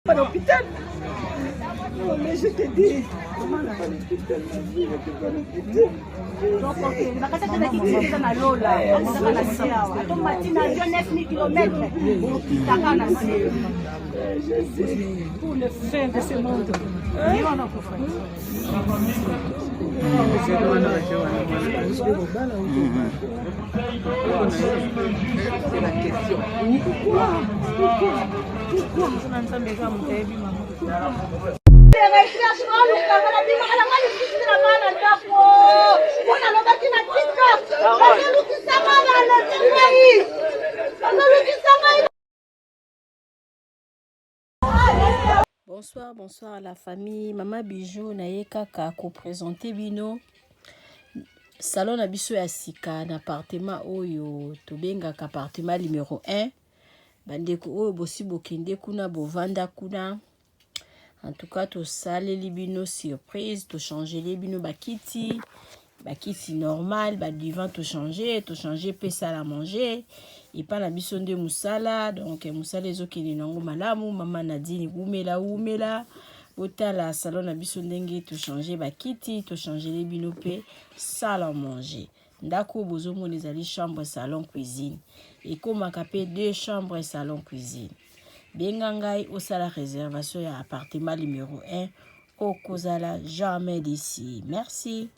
À l'hôpital. Oh, mais je te dis. Comment on a pas l'hôpital, ma vie, on était pas l'hôpital. Donc, ok, la cassette de la Kiki, c'est dans Lola. On est dans la Sia. Attends, Martina, 9 000 km. Je sais. Pour le fin de ce monde. Non, non, pour faire. C'est la question. Pourquoi? Bonsoir, bonsoir à la famille. Maman Bijou naye kaka ko présenter bino salon na biso ya sika na appartement oyo tobengaka appartement numéro 1. Bandeko oyo bosi bokende kuna bovanda kuna. En tout cas, to saleli bino surprise, to changer les bino bakiti normal, ba divan to changer pe sala manger. Et pas na biso nde musala, donc musala ezokende nango malamu, mama Nadine umela. Otala salon na biso ndenge to changer bakiti, to changer les bino pe sala manger. Ndako bozomona ezali chambre salon cuisine. Et komaka pe 2 chambres salon cuisine. Benga ngai osala réservation ya appartement numéro 1 okozala jamais d'ici. Merci.